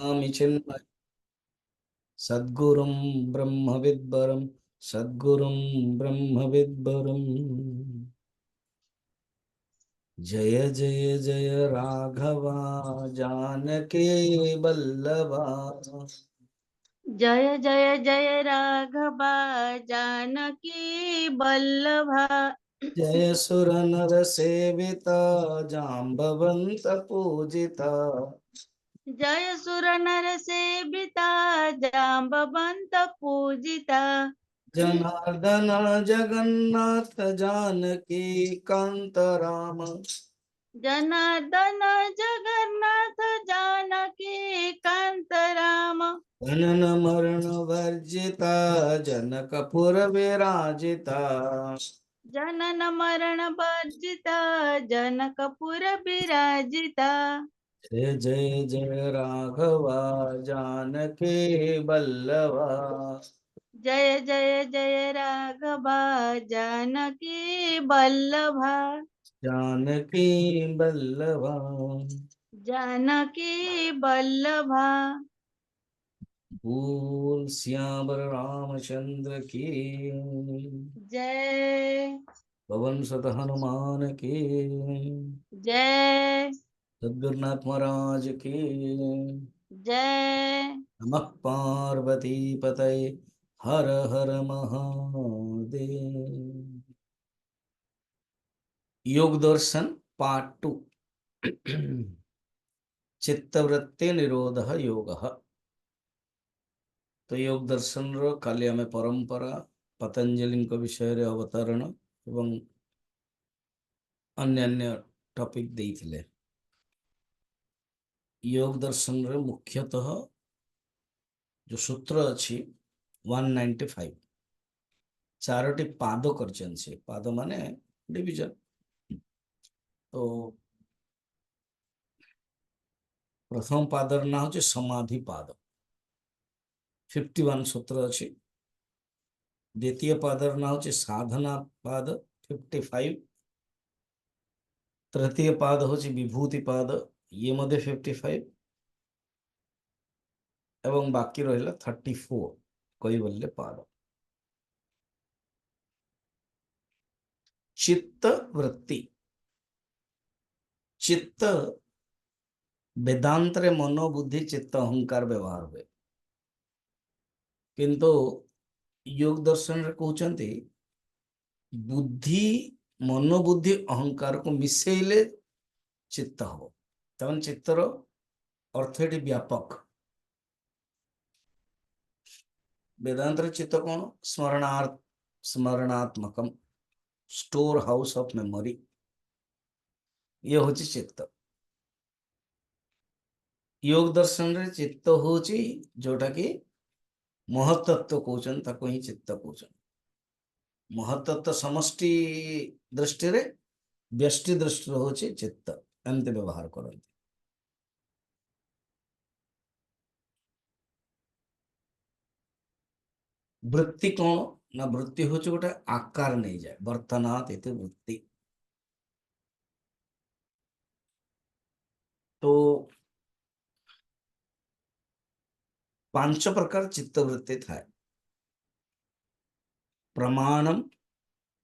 स्वामी चिन्मय सद्गुरुं ब्रह्मविद्वरं सद्गुरुं ब्रह्मविद्वरं जय जय जय राघवा जानकी वल्लभा जय जय जय राघवा जानकी वल्लभा। जय सुर नर सेविता जाम्बवंत पूजिता जय सुर नर सेविता जाम्बवंत पूजिता। जनार्दन जगन्नाथ जानकी कांत राम जनार्दन जगन्नाथ जानकी कांत राम। जनन मरण वर्जिता जनकपुर विराजिता जनन मरण वर्जिता जनकपुर विराजिता। जय जय जय राघवा जानकी वल्लभा जय जय जय राघवा जानकी वल्लभा। जानकी वल्लभा। जानकी वल्लभा। बोल श्याम रामचंद्र की जय पवन सुत हनुमान की जय सद्गुरुनाथ महाराज की जय। नमः पार्वती पतये हर हर महादेव। योग दर्शन पार्ट 2 चित्तवृत्ति निरोध योग। तो योग दर्शन रो काली आमे परंपरा पतंजलि विषय रे अवतरण एवं अन्य अन्य टॉपिक देइथिले। योग दर्शन रे मुख्यतः जो सूत्र अच्छी 195 चारोटी पाद करछन से पाद माने डिवीजन। तो प्रथम पादर ना होचे समाधि पाद 51 सूत्र अच्छी। द्वितीय पादर ना होचे साधना पाद 55। तृतीय पाद होचे विभूति पाद ये मध्ये 55 एवं बाकी रहिला 34 कैवल्य पाद। चित्त वृत्ति चित्त वेदांत रे मनोबुद्धि चित्त अहंकार व्यवहार हुए किंतु योग दर्शन रे कहउचंती बुद्धि मनोबुद्धि अहंकार को मिसेइले चित्त हो तमन चित्तर अर्थ एटी व्यापक। वेदांत रे चित्त कौन स्मरणात्मकम स्टोर हाउस ऑफ मेमोरी ये होची चित्त। योग दर्शन रे चित्त होची जोटा कि महत्त्व कहउचन ताको ही चित्त कहउचन। महत्त्व समष्टि दृष्टि रे व्यष्टि दृष्टि होची चित्त एमते व्यवहार करते। वृत्ति कौन ना वृत्ति होची गोटे आकार नहीं जाए वर्तनात् इति वृत्ति। तो 5 प्रकार चित्त वृत्ति थाए प्रमाणम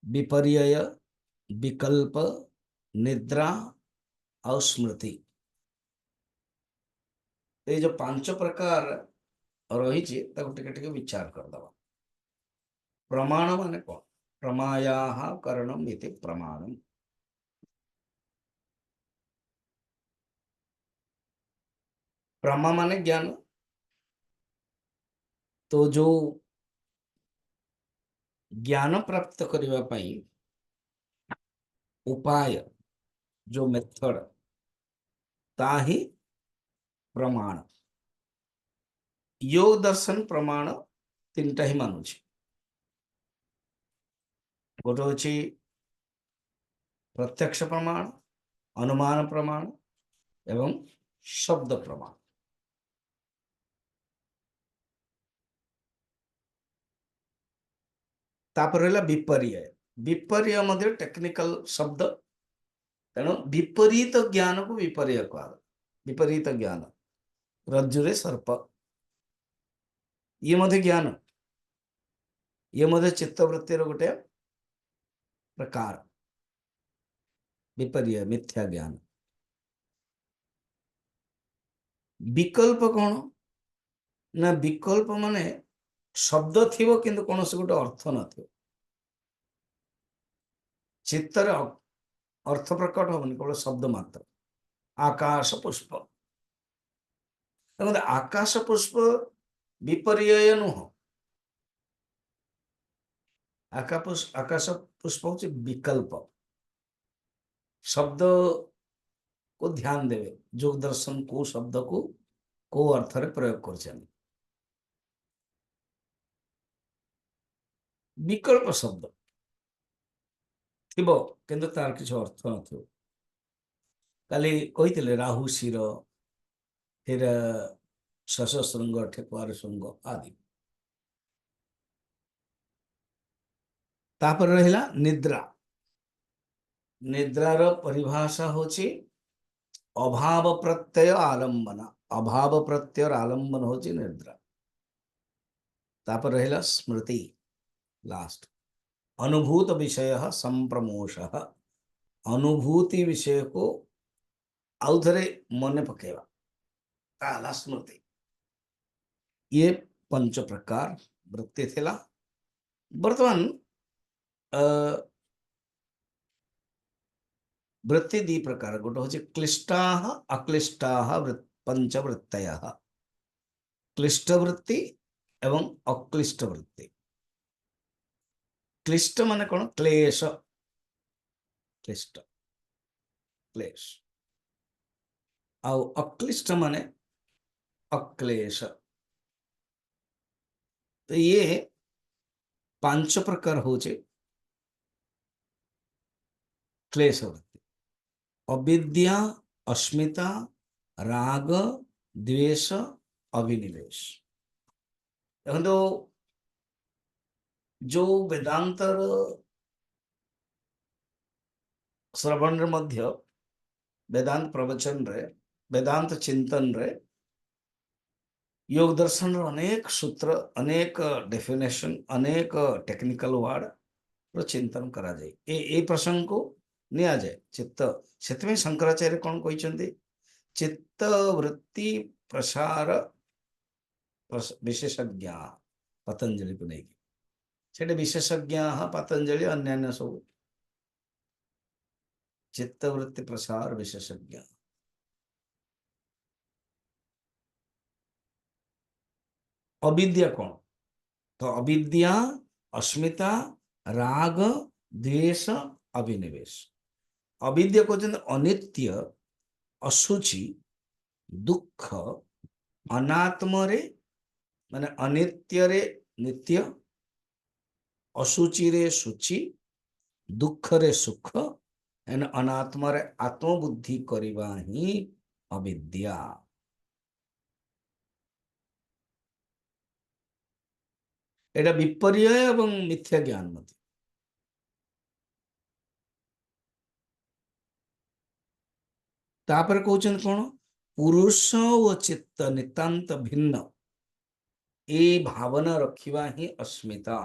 विपर्यय विकल्प निद्रा और स्मृति। ये जो 5 प्रकार रही टिके विचार कर दवा। प्रमाण माने कौन प्रमायाः करणम इति प्रमाणम। प्रमा माने ज्ञान। तो जो ज्ञान प्राप्त करने पाई उपाय जो मेथड ताही प्रमाण। योग दर्शन प्रमाण 3टा ही मानुछि। गोटे होछि प्रत्यक्ष प्रमाण अनुमान प्रमाण एवं शब्द प्रमाण। तापर रहला विपर्यय। विपर्यय मध्ये टेक्निकल शब्द तेणु विपरीत ज्ञान को विपर्यय कहा। विपरीत ज्ञान रज्जुरे सर्प ये मध्य ज्ञान ये मध्य चित्तवृत्तिर गोटे प्रकार विपर्य मिथ्या ज्ञान विकल्प कौन ना विकल्प माने शब्द थिबो किंतु कौन से गोटे अर्थ नथिबो चित्तर अर्थ प्रकट होबनी केवल शब्द मात्र आकाश पुष्प आकाश पुष्प विपर्य नुह आकाश पुष्प हूँ विकल्प शब्द को ध्यान देवे जोग दर्शन को शब्द को अर्थ रे प्रयोग कर विकल्प शब्द थिबो किंतु तार किछ अर्थ नथिबो काली कहिथिले राहु शिर फिर शश श्रृंग ठेकुआर श्रृंग आदि तापर रहिला निद्रा निद्रार परिभाषा होची अभाव प्रत्यय आलंबन अभाव प्रत्यय आलंबन होची निद्रा तापर रहिला स्मृति लास्ट अनुभूत विषय संप्रमोष अनुभूति विषय को आउ थरे मन पकेवा ताला स्मृति ये पंच प्रकार वृत्ति थिला वर्तमान वृत्ति दी प्रकार गोटे हूँ क्लिष्टा अक्लिष्टा पंच वृत्तय क्लिष्ट वृत्ति एवं अक्लिष्ट वृत्ति क्लिष्ट माने कौन क्लेश क्लिष्ट क्लेश आउ अक्लिष्ट माने अक्लेश तो ये पांच प्रकार होचे क्लेश वृत्ति अविद्या अस्मिता राग द्वेष अभिनिवेश देखो जो वेदांतर श्रवण मध्य वेदांत प्रवचन रे वेदांत चिंतन रे योग दर्शन अनेक सूत्र अनेक डेफिनेशन अनेक टेक्निकल वर्ड रो चिंतन करा जाए ए प्रसंग को निया जाए चित्त से शंकराचार्य कौन कहते चित्त वृत्ति प्रसार विशेषज्ञ पतंजलि को नहीं से विशेषज्ञ पतंजलि अन्य सब चित्त वृत्ति प्रसार विशेषज्ञ अविद्या कौन तो अविद्या अस्मिता राग द्वेष अभिनिवेश अविद्या को अनित्य असुचि दुख अनात्म रे माने अनित्य रे नित्य असुचि रे सुचि दुख रे सुख एन अनात्मा रे आत्मबुद्धि करिबा ही अविद्या एटा विपर्य एवं मिथ्या ज्ञान मत तापर कहउछन कोन पुरुष व चित्त नितांत भिन्न ए भावना रखिबा ही अस्मिता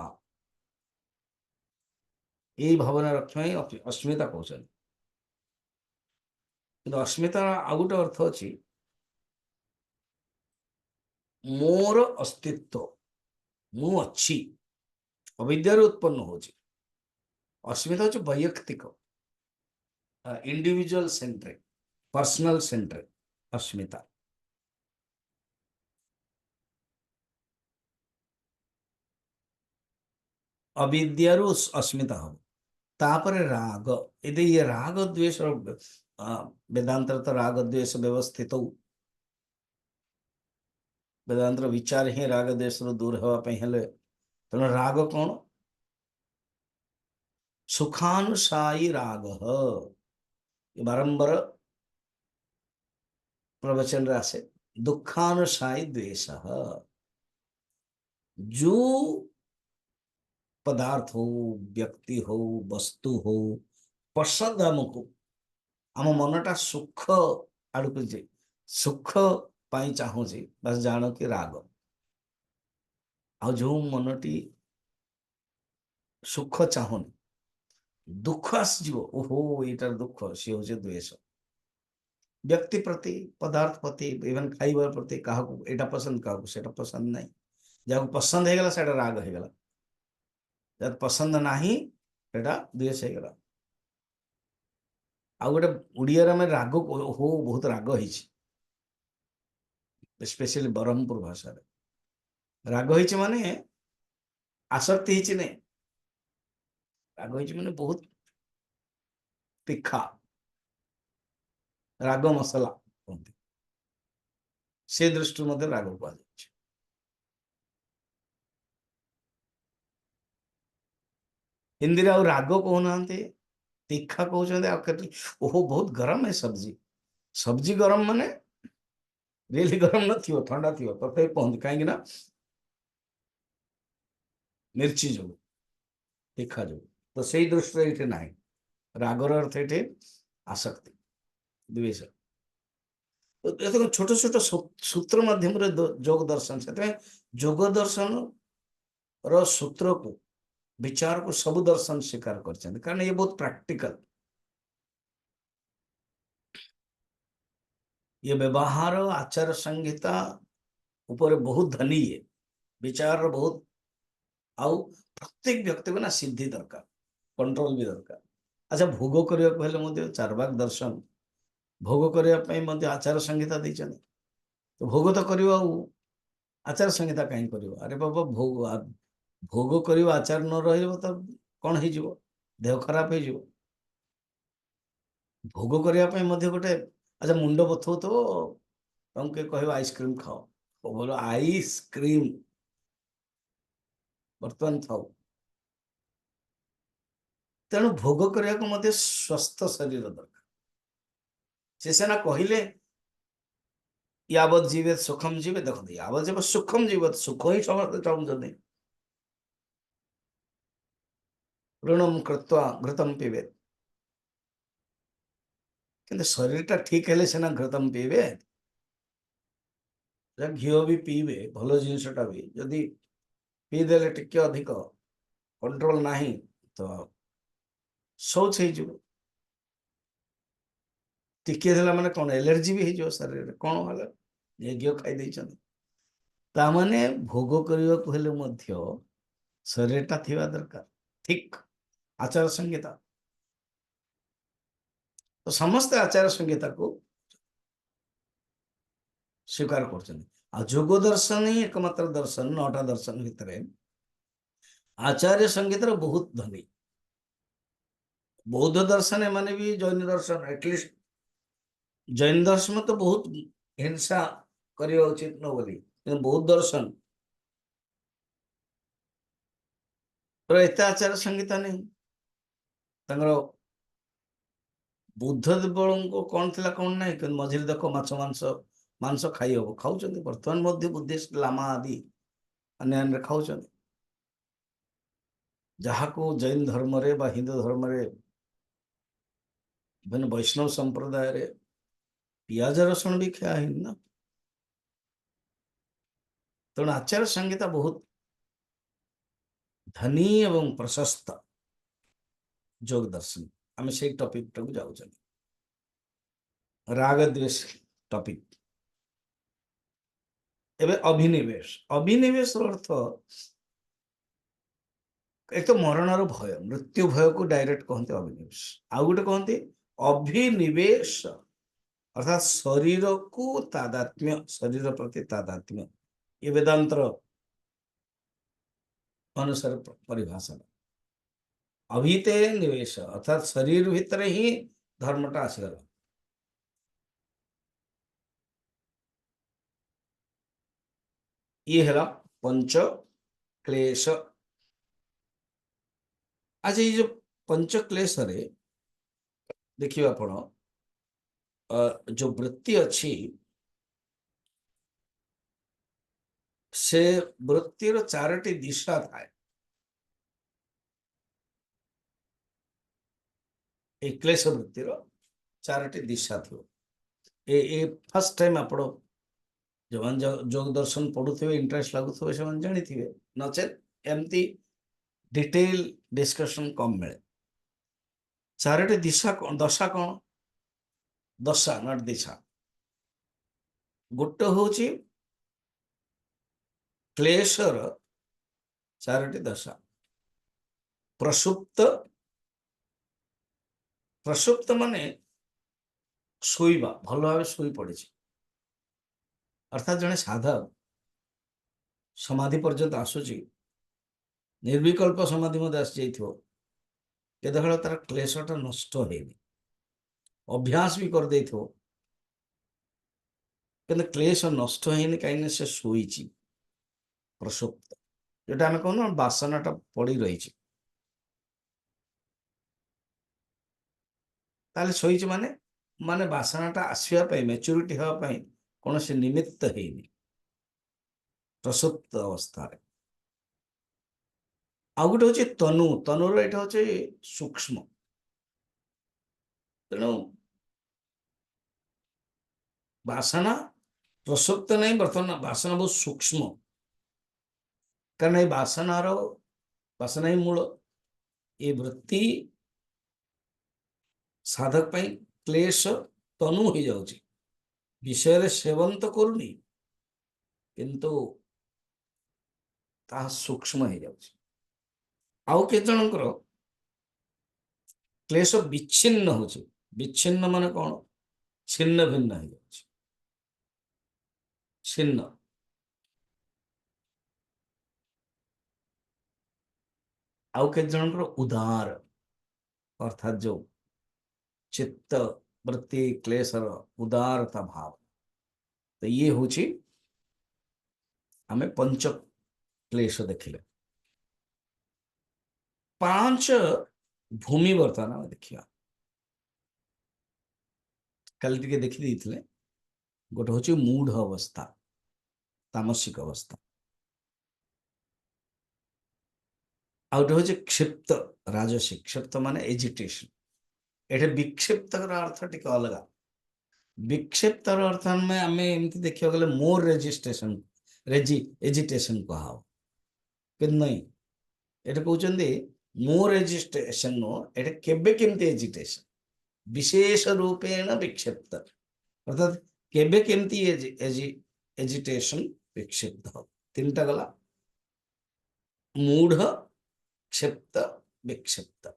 ए भावना रखिबा ही अस्मिता कहउछन किंतु अस्मिता आ गोटे अर्थ अछि मोर अस्तित्व मु अच्छी अविद्या उत्पन्न होची अस्मिता होची वैयक्तिक इंडिविजुअल सेंट्रिक पर्सनल सेंट्रिक अस्मिता अविद्यारु अस्मिता हो तापर राग यदि ये राग द्वेष वेदांतर तो राग द्वेष व्यवस्थित वेदांतर विचार ही राग द्वेष दूर होगापी हेले तेणु राग कौन सुखानुसायी राग बारंबार प्रवचन आसे दुखानुसायी द्वेष जो पदार्थ हो व्यक्ति हो वस्तु हो पसंद आमको आम मनटा सुख आड़ को सुख पाई चाहूँची बस जान कि राग आ जो मनटी सुख चाहूनी दुख आसଯିव ओहो यार दुख सी हूँ द्वेष व्यक्ति प्रति पदार्थ प्रति इवन खाइबार प्रति क्या यहाँ पसंद क्या से पसंद नहीं जहाँ पसंद होगला से राग होगला जब पसंद नहीं द्वेष होगला आ गोटे उड़िया में राग हो बहुत राग हो स्पेशली ब्रह्मपुर भाषा राग हो माने आसक्ति ही नहीं राग हो माने बहुत तीखा राग मसला कहते से दृष्टि मध्य राग कह हिंदी रे राग कहना तीखा कहते ओहो बहुत गरम है सब्जी सब्जी गरम माने रियली गरम न थी ठंडा थी तथे कहते कहीं मिर्ची जो तीखा जो तो से दृष्टि ये ना रागर अर्थ ये आसक्ति द्वेष तो छोट छोट सूत्र माध्यम योग दर्शन से योग दर्शन रो सूत्र को विचार को सब दर्शन स्वीकार कर कारण ये बहुत प्रैक्टिकल ये व्यवहार आचार संहिता ऊपर बहुत धनी है विचार बहुत आउ प्रत्येक व्यक्ति को ना सिद्धि दरकार कंट्रोल भी दरकार अच्छा भोग करने चारवाक दर्शन भोग करने आचार संहिता देते तो भोग तो कर आचार संहिता कहीं कर अरे बाबा भोग भोग कर आचार न रही तो कौन हो देह खराब हो भोग करने गोटे अच्छा मुंड बथौ तो तुमके कह आइसक्रीम खाओ तो बोलो आइसक्रीम बर्तमान थाओ तेणु भोग करने को स्वस्थ शरीर दरकार से सीना कहले यावत जीवित सुखम जीवित देखते यावत जब सुखम जीवित सुख ही समस्त चाहते ऋणम कृत्वा घृतम पीबेत किंतु शरीर ठीक है सीना घृतम पीबे घी भी पीबे भल जिनसटा भी जदि पीदे टिके अधिक कंट्रोल नहीं तो शौच हो टिके माने कौन एलर्जी भी हो शरीर कौन है घी खाई ताने भोग करने शरीर टा थी दरकार ठीक आचार संहिता तो समस्त आचार संहिता को स्वीकार कर जोग दर्शन ही एकमात्र दर्शन 9टा दर्शन भितर आचार्य संहिता बहुत धनी बौद्ध दर्शन माने भी जैन दर्शन एटलिस्ट जैन दर्शन तो बहुत हिंसा करने उचित न बोली बौद्ध दर्शन तो एत आचार संहिता नहीं बुद्ध देव को कौन थी कौन ना कि मझे देख माछ मांस मांस खाई हम खाऊ बर्तमान बुद्धिस्ट लामा आदि अन्य खाऊ जहाँ को जैन धर्म रे बा हिंदू धर्म रे इवन वैष्णव संप्रदाय रे पियाज रसुण भी खाया है ना तेणु आचार संहिता बहुत धनी एवं प्रशस्त योग दर्शन आम से टॉपिक टाक जाऊँ राग द्वेष टॉपिक एवं अभिनिवेश अभिनिवेश अर्थ एक तो मरण भय मृत्यु भय को डायरेक्ट कहते अभिनिवेश आउ गोटे कहते अभिनिवेश अर्थात शरीर को तादात्म्य शरीर प्रति तादात्म्य ये वेदांतर अनुसार परिभाषा अभिते निवेश अर्थात शरीर भितर ही धर्मटा आसगला ये है पंच क्लेश आज ये जो पंच क्लेश रे देखिए आपण जो वृत्ति अच्छी से वृत्तिर 4टी दिशा थाए क्लेश वृत्तिर 4टी दिशा थी ए फर्स्ट टाइम आप जो जोग दर्शन पढ़ुवे इंटरेस्ट लगुवे से जानी थे नचेत एमती डिटेल डिस्कशन कम मिले। चारोटी दिशा दशा कौन दशा नट दिशा गोटे हूँ क्लेशर चारोटी दशा प्रसुप्त प्रसुप्त माने शोइबा भल भाव शोई पड़ी अर्थात जड़े साधक समाधि पर्यंत आसूची निर्विकल्प समाधि मध्य आसी जाइए तार क्लेशटा नष्ट है अभ्यास भी कर दे क्लेश नष्ट है कहीं से शोई प्रसुप्त जोटा आम कहना बासनाटा पड़ी रही ताले शोई माने माने बासनाटा आसवाई मैच्योरिटी हाँपाई कौन से निमित्त है प्रसुप्त अवस्था आउ गोटे हूँ तनु तनुर यहाँ हूँ सूक्ष्म तेणु बासना प्रसुप्त नहीं बर्तमान बासना बहुत सूक्ष्म कारण ये बासनार बासना ही मूल ये वृत्ति साधक पाई क्लेश तनु हो जाउची विषय रे सेवन तो करूनी किंतु ता सूक्ष्म हो जाउची आउ के जनकर क्लेश विच्छिन्न होची विच्छिन्न माने कौन छिन्न भिन्न हो जाउची छिन्न आउ के जनकर उदार अर्थात जो चित्त वृत्ति क्लेशर उदारता भाव तो ये हूँ आम पंच क्लेश देखिले पांच भूमि बर्तमान आम देखा कल टे देखी गोटे हूँ मूढ़ अवस्था तामसिक अवस्था आउटे हूँ क्षिप्त राजसिक क्षिप्त माने एजिटेशन ये विक्षिप्त अर्थ टी अलग विक्षिप्त अर्थ में आम एमती देखा गले मोर रेजिस्ट्रेशन एजिटेशन कह नहीं ये कहते मोर एजिटेशन नुह ये केमती एजिटेशन विशेष रूपेण विक्षिप्त अर्थात केबे केमती एजिटेशन विक्षिप्त तीन टा गला मूढ़ क्षिप्त विक्षिप्त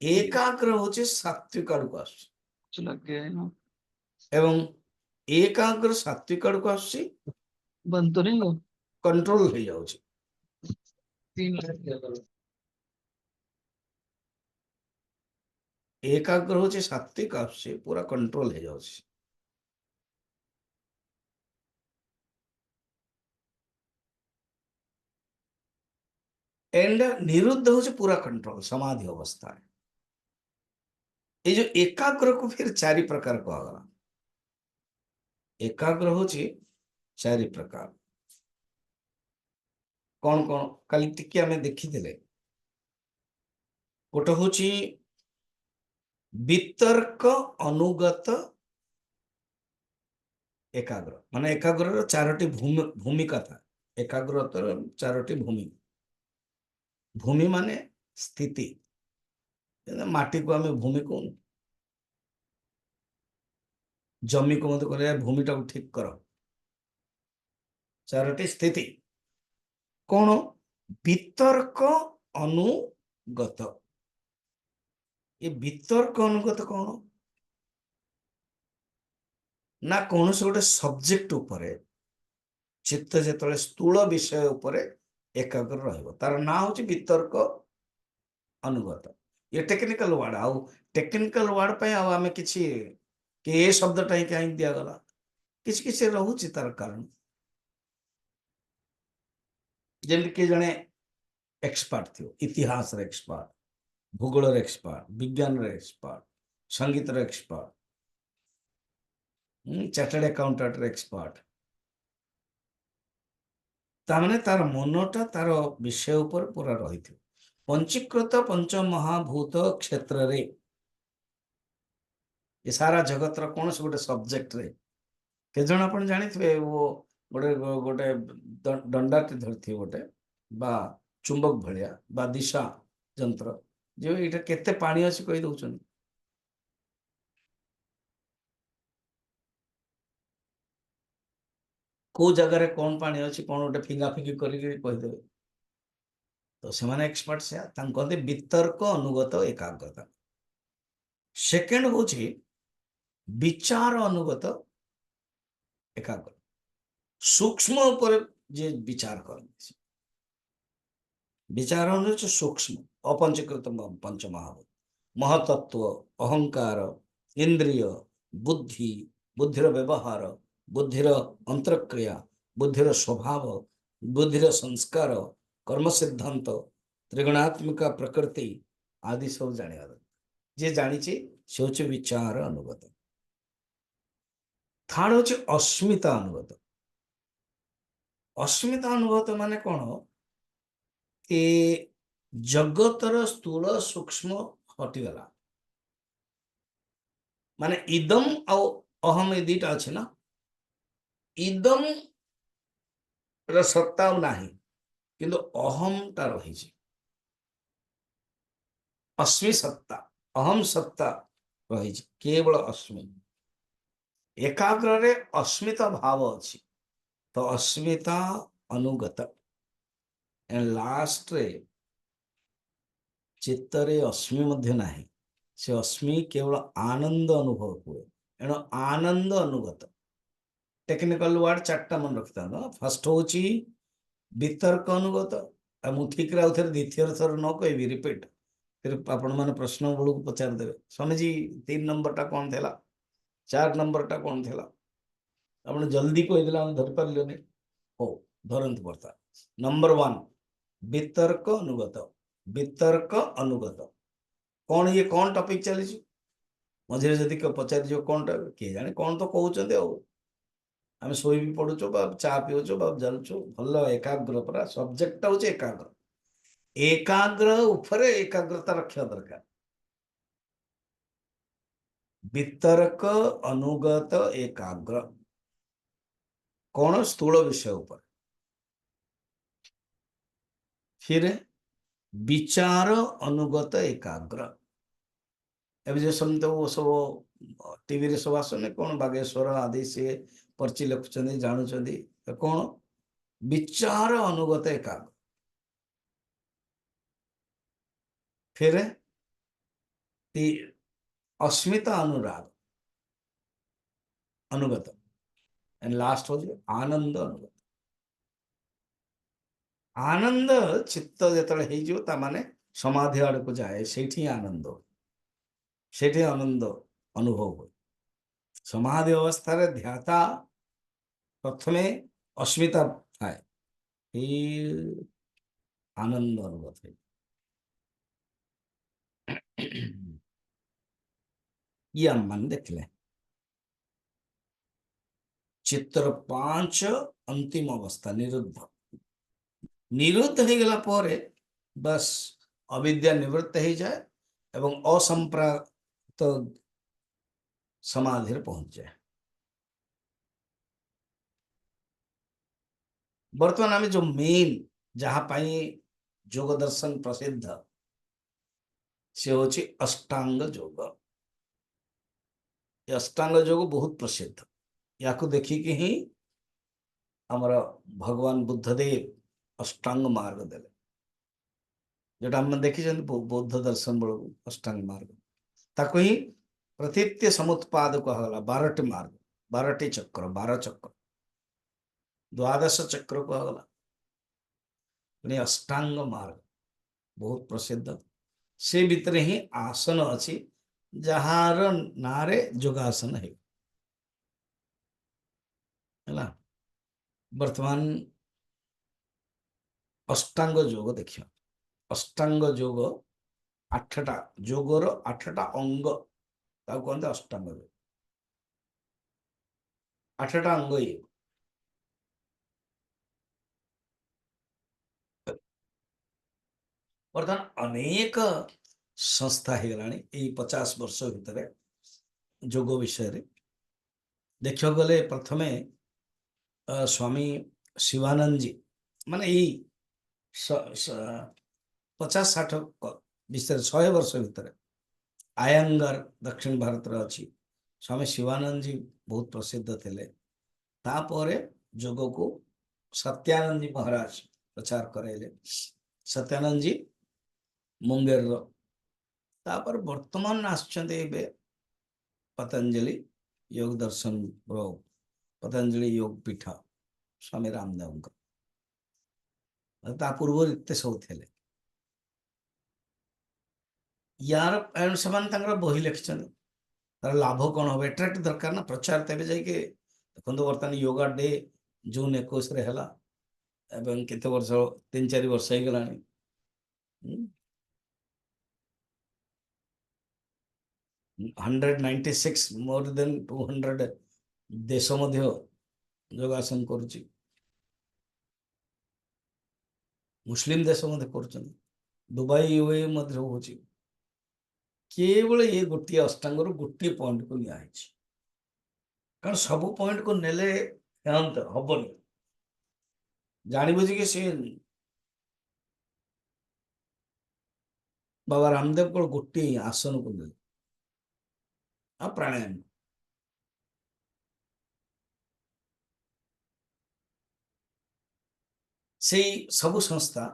एकाग्र होचे सात्विक आड़क एवं एकाग्र सात्विक आड़क आसी बंद तो नहीं हो कंट्रोल हो जाउची एकाग्र होचे सात्विक आसी पूरा कंट्रोल हो जाउची एंड निरुद्ध होचे पूरा कंट्रोल समाधि अवस्था है ये जो एकाग्र को फिर चारि प्रकार कहगला एकाग्र होची चारि प्रकार कौन कौन कल टिके आमे देखी देले गोटे होची वितर्क अनुगत एकाग्र माने एकाग्र चारोटी भूमिका था एकाग्र चारोटी भूमि भूमि माने स्थिति माटी को आमे भूमि कहूं जमी को मत कर भूमि टाक ठीक कर चारोटी स्थिति कौन वितर्क अनुगत ये वितर्क अनुगत कौन ना कौन से गोटे सब्जेक्ट उपरे चित्त जो स्थूल विषय उपरे एकाग्र रहिबो तार ना होची वितर्क अनुगत ये टेक्निकल वर्ड आउ टेक्निकल वर्ड पे आउ आमे किछि कि ए शब्दटा ही कहीं दिया गला किछि किछि रहउची तार कारण जेमि के जने एक्सपर्ट थियो इतिहास रे एक्सपर्ट भूगोल रे एक्सपर्ट विज्ञान रे एक्सपर्ट संगीत रे एक्सपर्ट चार्टर्ड अकाउंटेंट रे एक्सपर्ट तामने तार मनटा तार विषय ऊपर पूरा रही थी पंचीकृत पंच महाभूत क्षेत्र रे ये सारा जगत रो कौन से गोटे सब्जेक्ट रे के जण आपण जानि थे वो गोटे गोटे दंडाटे धरथिबे गोटे बा चुंबक भलिया बा दिशा यंत्र जे एटा केते पानी अछि कहि दउछन। को जगह रे कौन पानी अछि कोन गोटे फिंगा फिंगी करिक कहिदेबे। तो सेमाने एक्सपर्ट से तांको कहते वितर्क अनुगत एकाग्रता। सेकेंड होची विचार अनुगत एकाग्रता। सूक्ष्म ऊपर जे विचार करते विचार होचे सूक्ष्म अपंचीकृत पंचमहाभूत महतत्व अहंकार इंद्रिय बुद्धि बुद्धिर व्यवहार बुद्धिर अंतरक्रिया बुद्धिर स्वभाव बुद्धिर संस्कार कर्म सिद्धांत त्रिगुणात्मिक प्रकृति आदि सब जाने जे जानी से होचे विचार अनुगत। थर्ड होचे अस्मिता अनुगत। अस्मिता अनुगत माने कौन ए जगतर स्थूल सूक्ष्म हटिगला माने इदम आ अहम ए दीटा अच्छे ना इदम सत्ता नाही किंतु अहम टा रही अस्मि सत्ता अहम सत्ता रही केवल अस्मि एकाग्र रे अस्मिता भाव अच्छी तो अस्मिता अनुगत एंड लास्ट रे चित्तरे अस्मि मध्य नाही से अस्मि केवल आनंद अनुभव हुए एणु आनंद अनुगत। टेक्निकल वर्ड चार्टा मन रखता ना फर्स्ट होची वितर्क अनुगत मु ठीक रे उथर द्वितीय थर न कहबी रिपीट फिर आपण माने प्रश्न बळू पचार देबे स्वामी जी 3 नंबर टा कोन थेला 4 नंबर टा कोन थेला आपण जल्दी कहि देला हम धर परलियो नै हो धरंत पड़ता। नंबर 1 वितर्क अनुगत वितर्क अनुगत कौन ये कौन टॉपिक चली मझे जदि पचार कौन किए जाने कौन तो कहते आम शोई भी पड़ुचु चा पीऊचु जालुचु भल एकाग्र परा सब्जेक्ट हूँ एकाग्र एकाग्र उपरे एकाग्रता रखा दरकार। वितर्क अनुगत एकाग्र कौन स्थूल विषय ऊपर फिर विचार अनुगत एकाग्र एवं जो समझते वो सब टीवी रे सब आसने कौन बागेश्वर आदि से पर्ची लिखुं जानुं कौन विचार अनुगत एकाग्र फिर अस्मिता अनुराग अनुगत एंड लास्ट हो आनंद अनुगत। आनंद चित्त जो माने समाधि आड़ को जाए से आनंद से आनंद अनुभव हो समाधि अवस्था रे ध्याता प्रथमे अस्मिता थाए आनंद अनुभव है। ये हम मन देख ले चित्र 5 अंतिम अवस्था निरुद्ध निरुद्ध हो गला परे बस अविद्या निवृत्त हो जाए एवं असंप्राप्त समाधि पहुंच जाए। बर्तमान आम जो मेन जहाँ योग दर्शन प्रसिद्ध से होची अष्टांग योग। अष्टांग योग बहुत प्रसिद्ध या देखिकी ही आमर भगवान बुद्धदेव अष्टांग मार्ग देले जोटा हम देखी बौद्ध दर्शन बड़ अष्टांग मार्ग ताको ही प्रतीत्य समुत्पाद कहला 12टी मार्ग 12टी चक्र 12 चक्र 12 चक्र कहला अष्टांग मार्ग बहुत प्रसिद्ध से भितर ही आसन अच्छी जार नारे योगासन है वर्तमान अष्टांग योग देखिए अष्टांग योग 8टा योगर 8टा अंग कहते अष्टांग योग 8टा अंग ये बर्तमान अनेक संस्था हो गला 50 वर्ष भितर योग विषय देखा गले प्रथमे स्वामी शिवानंद जी माने यही 50-60 विषय 100 वर्ष भितर आयंगर दक्षिण भारत अच्छी स्वामी शिवानंद जी बहुत प्रसिद्ध थे तापर जोग को सत्यानंद जी महाराज प्रचार कराइले सत्यानंद जी मुंगेर तापर वर्तमान आसचंदे पतंजलि योग दर्शन पतंजलि योग पीठ स्वामी रामदेव पूर्व एत सब थे यार से बही लिखिं तार लाभ कौन हम एट्राक्ट दरकार ना प्रचार तेज जाइए देखो बर्तमान योगा डे जून 21 केते वर्ष 3-4 वर्ष हो गला 196 मोर देन 200 देश मध्य योगासन करुच्ची मुस्लिम देश मध्य कर दुबई यूए मध्य हो केवल ये गोटे अष्टांग गोटे पॉइंट को निया कारण सब पॉइंट को नेले हबनी जानी बुझी कि सी बाबा रामदेव को गोटे आसन को ने प्राणायाम से सब संस्था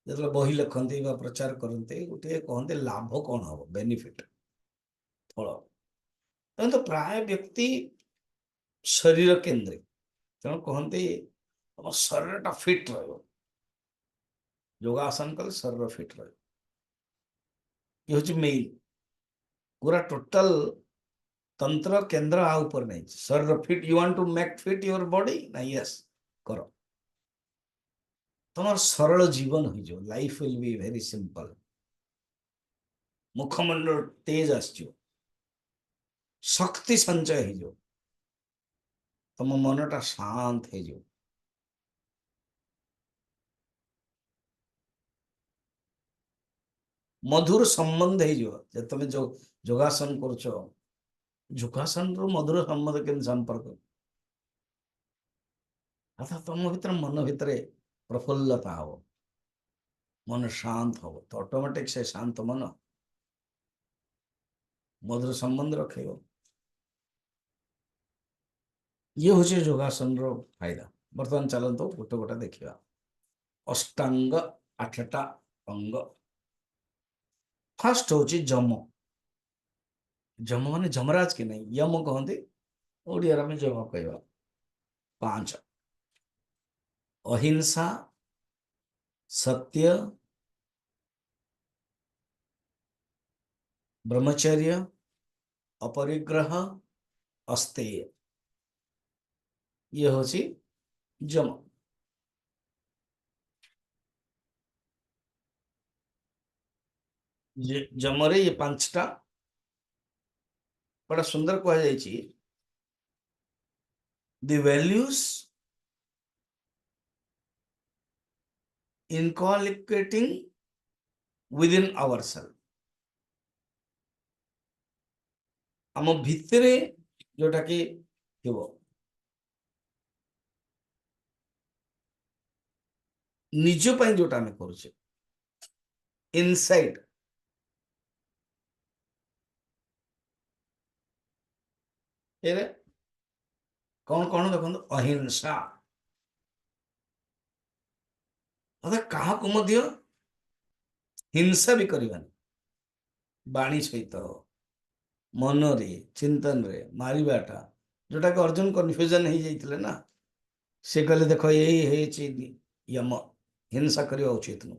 जो बही लिखती प्रचार करते गोटे कहते लाभ कौन हम बेनिफिट फल तो प्राय व्यक्ति शरीर केन्द्रित तेणु कहते तुम शरीर फिट योगासन कले शरीर फिट ये मेन पूरा टोटल तंत्र केन्द्र आ ऊपर नहीं शरीर fit you want to make fit your body ना यस कर तुम सरल जीवन हो life will be very simple मुखमंडल तेज आसो शक्ति संचय हो तुम मनटा शांत हो मधुर संबंध हो तुम जो योगासन कर योगासन मधुर संबंध के संपर्क अर्थात तुम भीतर मन भितर प्रफुल्लता हम मन शांत हम तो ऑटोमेटिक से शांत मन मधुर संबंध रखे ये हूँ योगासन फायदा बर्तमान चलते गोटे गोटे देखा अष्टांग 8टा अंग फास्ट हूँ जम जम मान जमराज के नहीं यम कहते ओडिया में जम कह 5 अहिंसा सत्य ब्रह्मचर्य अपरिग्रह अस्तेय ये हूँ जम जमरे ये 5टा बड़ा सुंदर कह the values inculcating within ourselves आम भितर जोटा कि निज जोटा आम कर इनसाइड कौन कौन देखो अहिंसा अर्थात क्या हिंसा भी करवानी बाणी सहित मन रे चिंतन रे मारिबाटा जोटा कि अर्जुन कन्फ्यूजन हो जाते ना से कहले देख यही यम हिंसा करवा उचित नु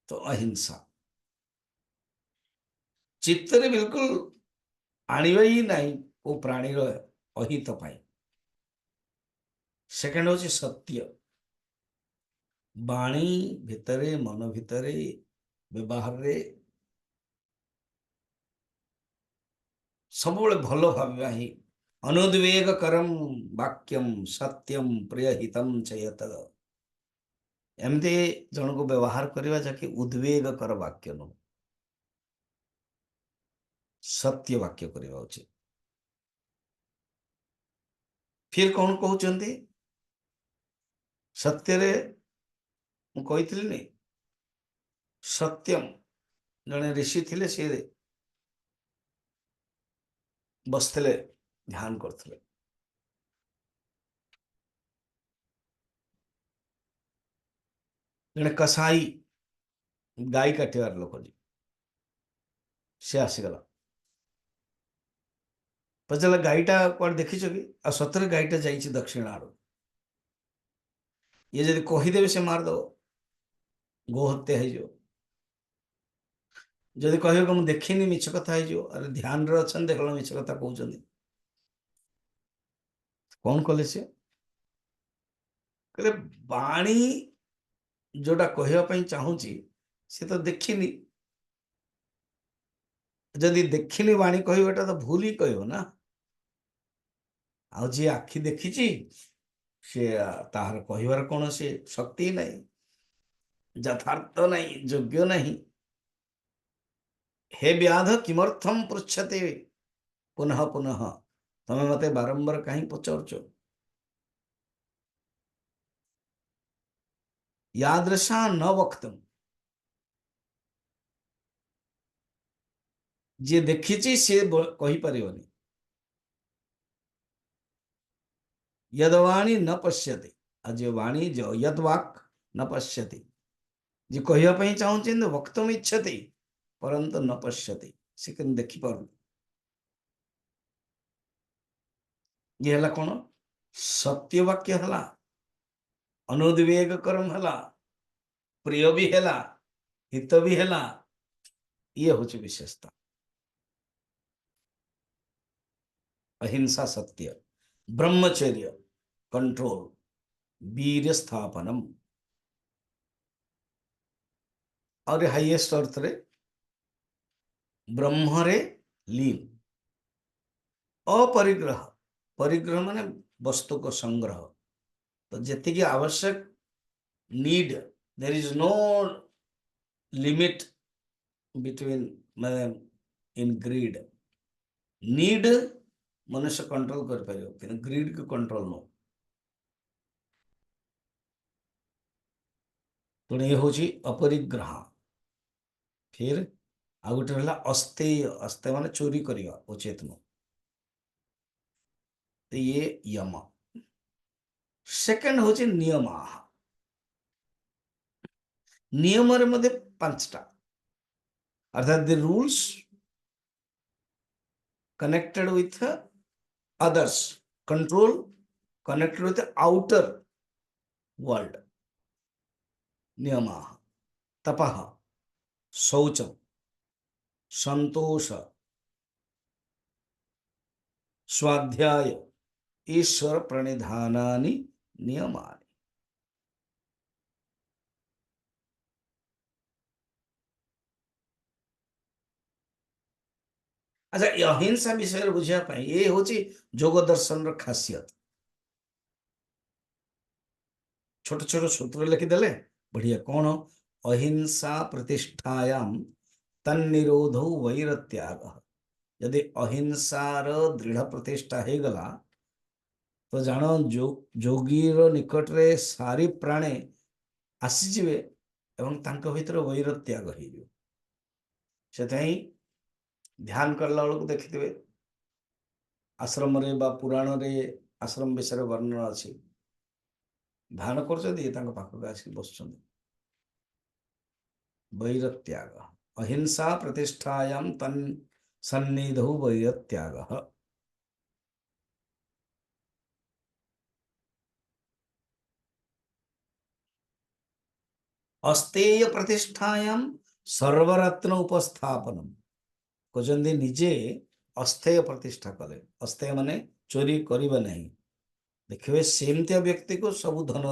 तो अहिंसा चित्तरे बिल्कुल आणवा ही नहीं वो प्राणी अहित पाई सेकेंड हूँ सत्य बाणी भितरे मन भितरे व्यवहार रे सब भल भाव ही अनुद्वेग करम वाक्यम सत्यम प्रियहितम चयत एमती जन को व्यवहार करवा जाके उद्वेग कर वाक्य नु सत्य वाक्य करवा उचित फिर कौन कहउचंती सत्यरे मु कहिथिली नहीं सत्यम जने ऋषि थिले से बसथिले ध्यान करथिले जने कसाई गाई काटिवार लोक जी से आसीगला पचाला गाईटा कुआडे देखिछ कि आ सतरे गाईटा जाइछि दक्षिण आड़ ये जदि कहीदेवे से मारदब गो हत्या हो जदि कह मुझे देखनी मिछ कथा हो अरे ध्यान रे अच्छा देख मिछ कथा कहते कौन कले से कहले बाणी जोटा कहवाई चाहूँगी सी तो देखनी जदि देखनी बाणी कहटा तो भूल ही कह ना आ जी आखि देखी सी तार कहवार कौन सी शक्ति नहीं यथार्थ नहीं योग्य नहीं हे व्याध किमर्थम पृछते पुनः पुनः तमें मते बारंबार कहीं पचारुच यादृशा न वक्तम जे देखी सी कही पारिबनी यदवाणी न पश्यति आज वाणी जो यदवाक न पश्यति जे कहवाई चाहूँ वक्तुम इच्छति परंतु न पश्यति से कहीं देखिपार ये है कौन सत्य वाक्य है अनुद्वेग करम है प्रिय भी है हित भी है ये हूँ विशेषता अहिंसा सत्य ब्रह्मचर्य कंट्रोल वीर स्थापनम और हाईएस्ट अर्थ रे ब्रह्मरे लीन अपरिग्रह परिग्रह माने वस्तु को संग्रह तो जी आवश्यक need there is no limit between माने इन ग्रीड नीड मनुष्य कंट्रोल कर पारियो कि ग्रीड को कंट्रोल नो तो ये हूँ अपरिग्रह फिर आ गोटे रहा अस्तेय अस्तेय माने चोरी करवा उचित नो तो ये यम सेकंड हूँ नियम नियम मध्य पांचटा अर्थात the rules connected with others control connected with the outer world नियमा तपः शौचम संतोष स्वाध्याय ईश्वर प्रणिधानानि नियमानि अच्छा ये अहिंसा विषय बुझा ये हूँ जोग दर्शन खासियत छोट छोट सूत्र लिखिदे बढ़िया कौन अहिंसा प्रतिष्ठायाम तन्निरोधो वैरत्याग यदि अहिंसार दृढ़ प्रतिष्ठा हो गला तो जान जोगीर निकट रे सारी प्राणे आसीजे एवं तांको भीतर वैरत्याग हो ध्यान करला बेलू देखिथे आश्रम रे बा पुराण रे आश्रम विषय वर्णना अच्छी ध्यान कर आसिक बस वैरत्याग अहिंसा प्रतिष्ठायाम तन सन्निधौ वैरत्याग अस्तेय प्रतिष्ठायाम सर्वरत्न उपस्थापनम कहते निजे अस्तेय प्रतिष्ठा कले अस्तेय माने चोरी करिबा नहीं देखिए सेमतिया व्यक्ति को सब धन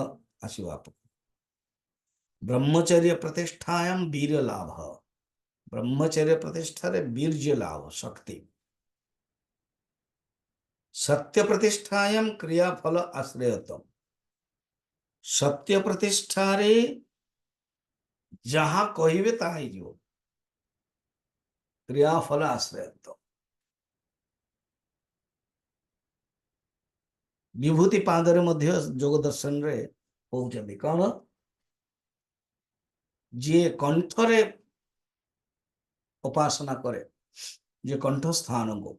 आसीबा आप ब्रह्मचर्य प्रतिष्ठायाम वीर लाभ ब्रह्मचर्य प्रतिष्ठा रे वीर्य लाभ शक्ति सत्य प्रतिष्ठायाम क्रियाफल आश्रयतम सत्य प्रतिष्ठा रे जहाँ कहिबे ताहा जो क्रियाफल आश्रयतम विभूति पादरे मध्य जोग दर्शन रे कहउछन्ति कौन जे कंठरे उपासना करे जे कंठ स्थान को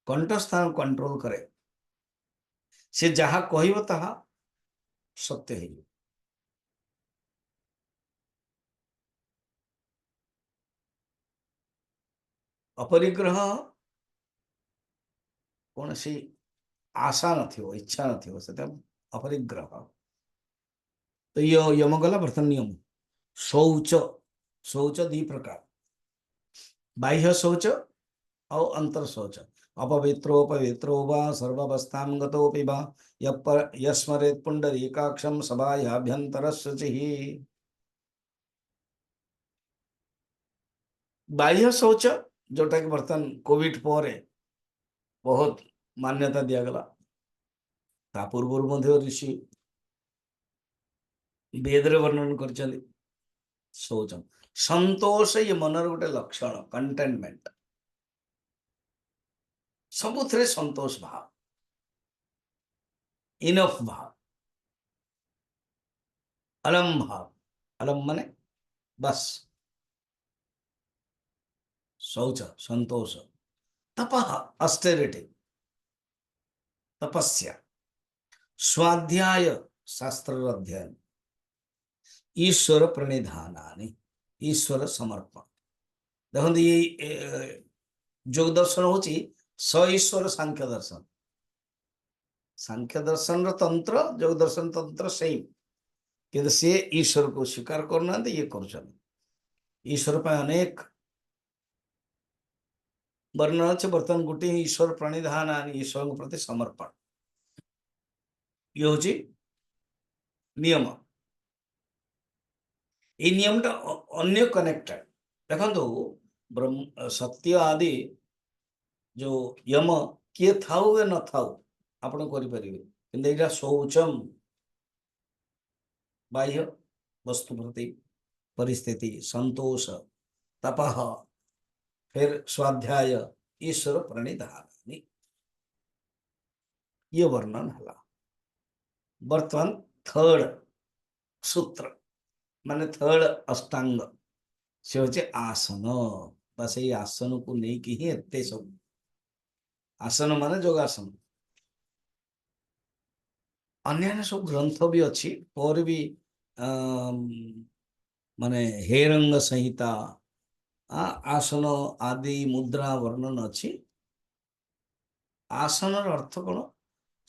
कंठ स्थान कंट्रोल करे से जहा कहब ताहा सत्य है। अपरिग्रह कौन सी आशा नथियो इच्छा नथियो से अपरिग्रह। तो ये यम गला बर्तन नियम शौच शौच दी प्रकार बाह्य शौच और अंतर शौच अपवित्रोपवित्रो वा सर्वावस्थां गतोऽपि वा यस्मरेत् पुण्डरीकाक्षं सभायाभ्यन्तरस्य चिः। बाह्य शौच जोटा कि बर्तन कोविड पर बहुत मान्यता दिगला ता पूर्व मध्य ऋषि वेदरे वर्णन कर शौचम संतोष ये मनर गोटे लक्षण कंटेनमेंट सबुथिरे संतोष भाव इनफ भाव अलम भाव अलम माने बस शौच संतोष तपः ऑस्टेरिटी तपस्या स्वाध्याय शास्त्र अध्ययन ईश्वर प्रणिधानानि ईश्वर समर्पण देखो ये जोग दर्शन होची स ईश्वर सांख्य दर्शन तंत्र जोग दर्शन तंत्र सेम कि से ईश्वर को स्वीकार करना ये कर ईश्वर पर अनेक वर्णन अच्छे बर्तन गोटे ईश्वर प्रणिधान ईश्वर प्रति समर्पण ये हूँ नियम ये नियम टा अन्य कनेक्टेड देखो ब्रह्म सत्य आदि जो यम किए थाउ न थाउ आपण करें शौचम बाह्य वस्तु प्रति परिस्थिति संतोष तपः फिर स्वाध्याय ईश्वर प्रणिधान ये वर्णन है। वर्तमान थर्ड सूत्र माने थर्ड अष्टांग से होचे आसन बस ये आसन को लेकिन ही एते सब आसन माने योगासन अन्य सब ग्रंथ भी अच्छी और भी माने हेरंग संहिता आसन आदि मुद्रा वर्णन अच्छी आसन अर्थ कौन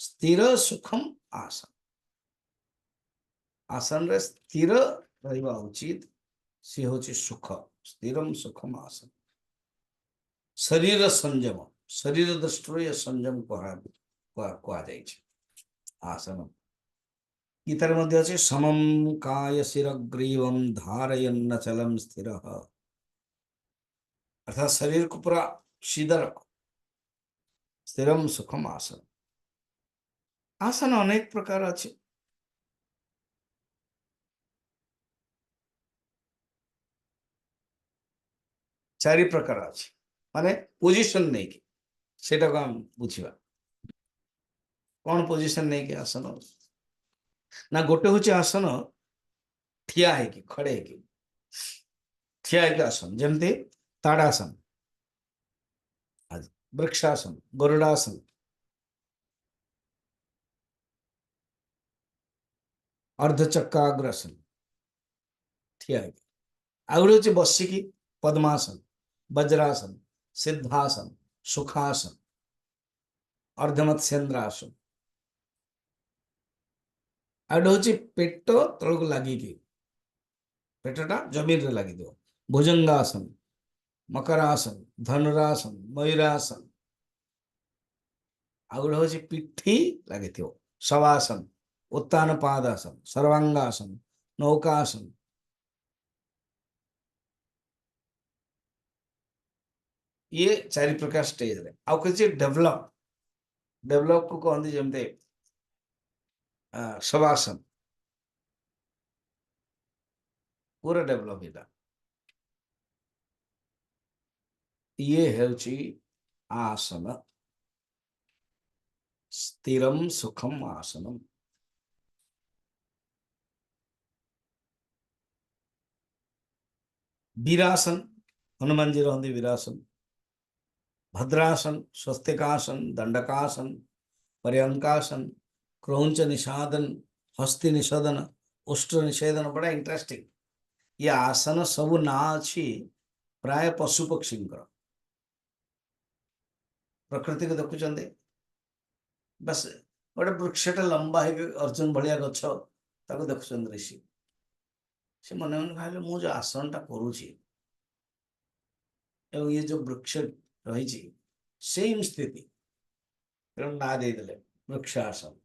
स्थिर सुखम आसन आसन रे स्थिर रहिबा उचित सी होची सुख स्थिरम सुखम आसन शरीर संयम शरीर दृष्टि संयम कहा जाए आसन गीतार मध्य अच्छे समम काय शिरग्रीवम धारयन्न चलम स्थिर अर्थात शरीर को पूरा सीधा रखो स्थिरम सुखम आसन आसन अनेक प्रकार अच्छे चारि प्रकार अच्छे माने पोजिशन नहीं कि सेटा को हम बुझिबा कौन पोजिशन नहीं कि आसन ना गोटे हूँ आसन ठिया है कि खड़े है कि ठिया है कि आसन जमती ताड़ासन वृक्षासन गरुड़ासन अर्धचक्राग्रासन ठिया है आगुड़े हूँ बसिकी पद्मासन वज्रासन सिद्धासन सुखासन अर्धमत्स्येन्द्रासन आगुड़े हूँ पेट तलक लगिक पेटा जमीन रे लगी दो भुजंगासन मकरासन धनुरासन मयूरासन आगुड़े हूँ पिठी लगी शवासन उत्तान पादासन सर्वांगासन नौकासन ये चारि प्रकार स्टेज रे आउ किसी डेवलप डेवलप को कहते जमते शवासन पूरा डेवलप इला ये है आसन स्थिरम सुखम आसनम। वीरासन, हनुमान जी रहते वीरासन। भद्रासन, स्वस्तिकासन, दंडकासन, पर्यंकासन, क्रौंच निषादन, हस्ति निषेदन, उष्ट निषेदन, बड़ा इंटरेस्टिंग। ये आसन सब ना अच्छी प्राय पशु पक्षी प्रकृति को देखुं बस गोटे वृक्षटे लंबा है अर्जुन भाया गछ देखुं ऋषि से मन मन भाव मु जो आसन टा करुँची ये जो वृक्ष रही सेम स्थिति तेणु ना देदेले वृक्षासन।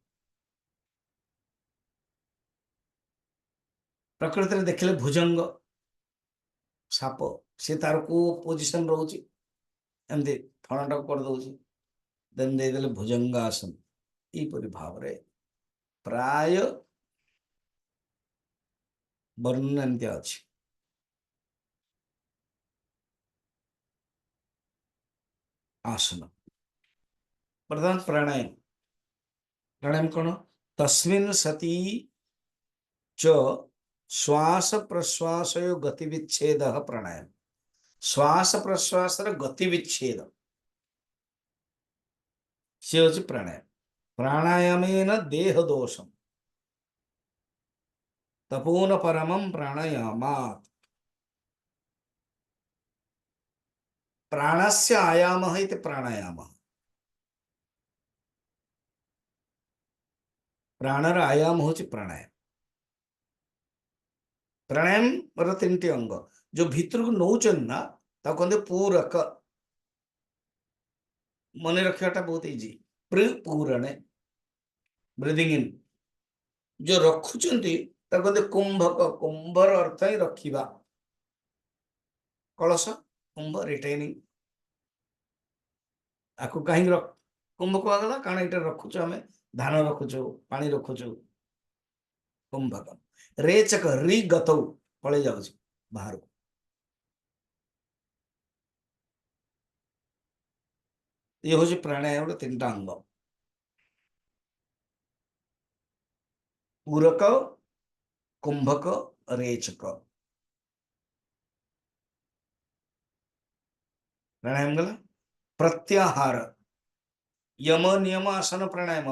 प्रकृति में देखले भुजंग साप सी तार को पोजिशन रोचे एमती फणटा कर दौर देन देदेले भुजंगासन। यहपरि भाव प्राय वर्णन एमती अच्छी। आसन प्रधान प्राणायाम। प्राणायाम कौन? तस्मिन् सती च श्वास प्रश्वास गतिविच्छेद प्राणायाम। श्वास प्रश्वास गतिविच्छेद से हूँ प्राणायाम। प्राणायामेन देह दोषम तपोन परमं प्राणायामात्। प्राणस्य आयामः इति प्राणायामः। प्राणर आयाम हूँ प्राणायाम। प्राणायाम र 3टी अंग जो भीतर को नौचन ना कहते पूरक। मन रखाटा बहुत इजी। पूरणे ब्रीदिंग इन जो रखुचंती कहते कुंभक। कुंभर अर्थ ही रखिबा। कलश कुंभ रिटेनिंग आपको कहीं कुंभ कहगला कारण ये रखुच आम धान रखुचु पानी रखुचु। कुंभक रेचक रि गतौ पलि जाऊँ बाहर को। ये हूँ प्राणायाम 3टा अंग। पूरक कुंभक रेचक। प्राणायाम गला प्रत्याहार यम नियम आसन प्राणायाम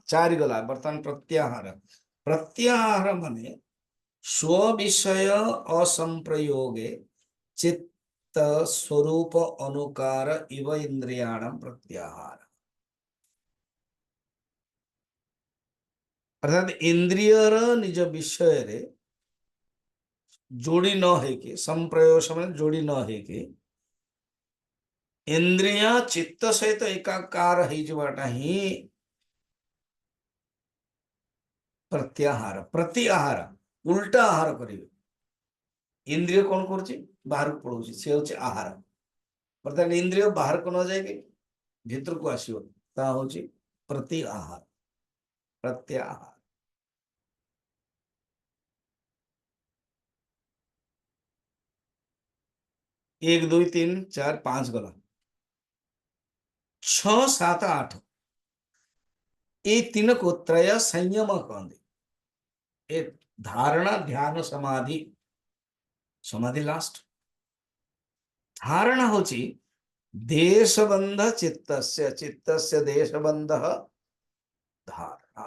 4 गला। बर्तमान प्रत्याहार। प्रत्याहार माने स्व विषय असंप्रयोगे चित्त स्वरूप अनुकार इव इंद्रियाणाम प्रत्याहार। अर्थात इंद्रियर निज विषय रे जोड़ी न होके संप्रयोग समय जोड़ी न होके इंद्रिया चित्त सहित एकाकार होता ही प्रत्याहार। प्रत्याहार उल्टा आहार करेंगे। इंद्रिय कौन कर बाहर को पड़ोसी से हूँ आहार। अर्थात इंद्रिय बाहर को न जाए भीतर को आसो हूँ प्रति आहार प्रत्याहार। 1 2 3 4 5 गला 6 7 8 ये 3 को त्रय संयम कहते। एक धारणा ध्यान समाधि। समाधि लास्ट। धारणा होची देशबंध चित्तस्य। चित्तस्य देशबंध धारणा।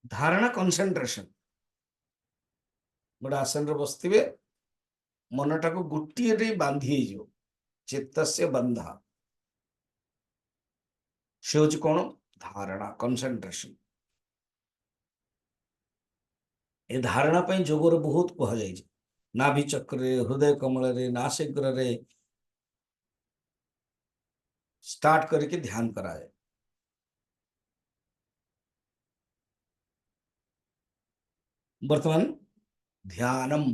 धारणा कंसंट्रेशन। गोटे आसन बसवे मनटा को गोटे बांधि हो चित्तस्य बंध से हूँ कौन? धारणा कंसंट्रेशन। ए धारणा पर जोगर बहुत कहुई। नाभि चक्र हृदय कमल नासिग्र स्टार्ट करके ध्यान कराए। वर्तमान ध्यानम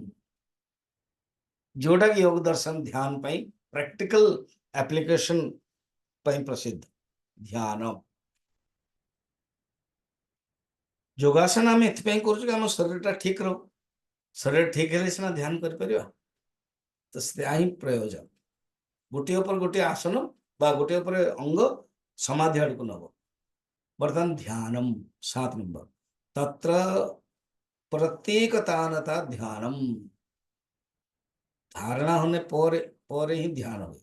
जोटा कि योग दर्शन ध्यान पाई प्रैक्टिकल एप्लीकेशन पाई प्रसिद्ध ध्यान। योगासन आम एथपाई कर शरीर ठीक रो। शरीर ठीक है सीना ध्यान कर। तो से ही प्रयोजन गोटे पर गोटे आसन बा गोटे उपरे अंग समाधि आड़ को नब बर्तमान ध्यानम 7 नंबर तत्र प्रत्येक तानता ध्यानम धारणा होने पर ही ध्यान हुए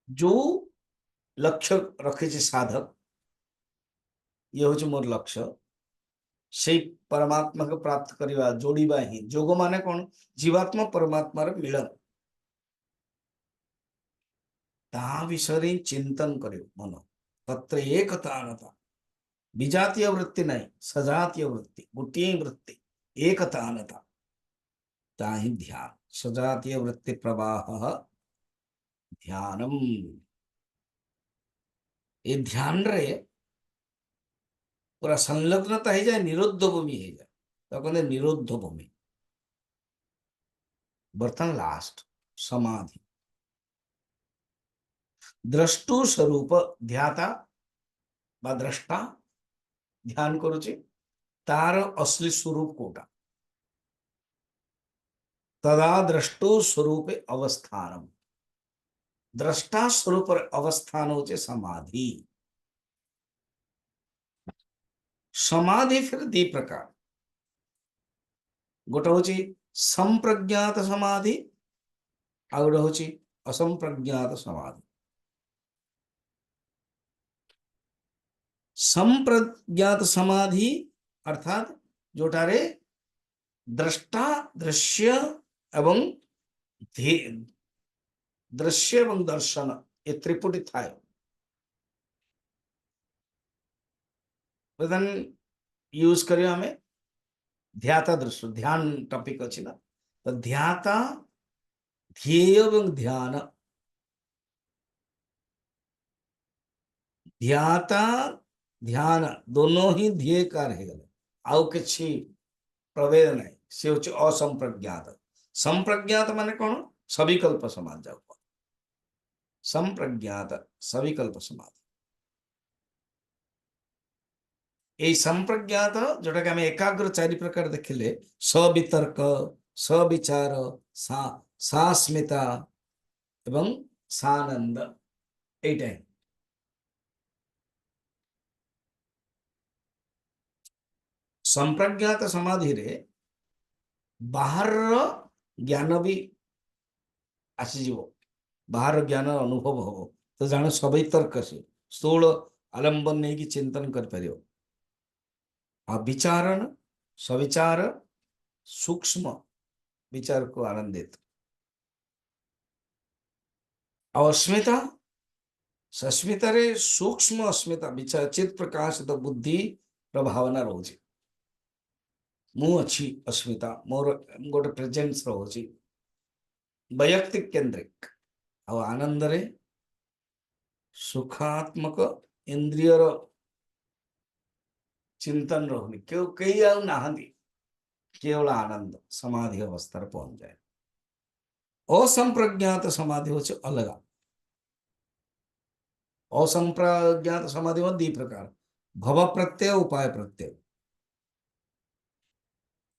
जो लक्ष्य रखे साधक ये हूँ मोर लक्ष्य से परमात्मा को प्राप्त करवा जोड़वा ही जोग माने कौन जीवात्मा परमात्मा मिलन ता विषय चिंतन कर मन तत्र एकतानता विजातीय वृत्ति नहीं सजातीय वृत्ति गोटे वृत्ति एकतानता ता ही ध्यान सजातीय वृत्ति प्रवाह ध्यानम ये ध्यान रे पूरा संलग्नता हो जाए निरुद्ध भूमि हो जाए तो कहते निरुद्ध भूमि बर्तन लास्ट समाधि द्रष्टु स्वरूप ध्याता बा द्रष्टा ध्यान करुचे तार असली स्वरूप कोटा तदा द्रष्टु स्वरूप अवस्थानम द्रष्टा स्वरूप अवस्थान होचे समाधि समाधि फिर दी प्रकार गोटे हूँ संप्रज्ञात समाधि आ गोटे हूँ असंप्रज्ञात समाधि संप्रज्ञात समाधि अर्थात जोटारे द्रष्टा दृश्य एवं दृश्य एवं दर्शन ये त्रिपुटी थाए यूज करियो हमें ध्याता दृश्य ध्यान टॉपिक अच्छी ना तो ध्याता ध्येय एवं ध्यान ध्याता ध्यान दोनों ही ध्येय का रहेगा आउ किसी प्रभेद नहीं से होचे असंप्रज्ञात संप्रज्ञात माने कौन सविकल्प समाज जाओ संप्रज्ञात सविकल्प समाज ये संप्रज्ञात जोटा कि आम एकाग्र 4 प्रकार देखिले सवितर्क सविचार सास्मिता एवं सानंद एटा संप्रज्ञात समाधि रे बाहर ज्ञान भी आसीज बाहर ज्ञान अनुभव हम तो जान सबै तर्क से स्थूल आलंबन नहीं कि चिंतन कर पार विचारण सविचार सूक्ष्म विचार को आनंदित अस्मिता सस्मिता रे सूक्ष्म अस्मिता विचार चित प्रकाशित बुद्धि प्रभावना रोचे मु अच्छी अस्मिता मोर गोटे प्रेजेंस रोचे वैयक्तिक केंद्रिक आ आनंद रे सुखात्मक इंद्रियर चिंतन रोहनी क्यों कई आउ नहांती केवल आनंद समाधि अवस्था पहुंच जाए असंप्रज्ञात समाधि हो अलग असंप्रज्ञात समाधि में 2 प्रकार भव प्रत्यय उपाय प्रत्यय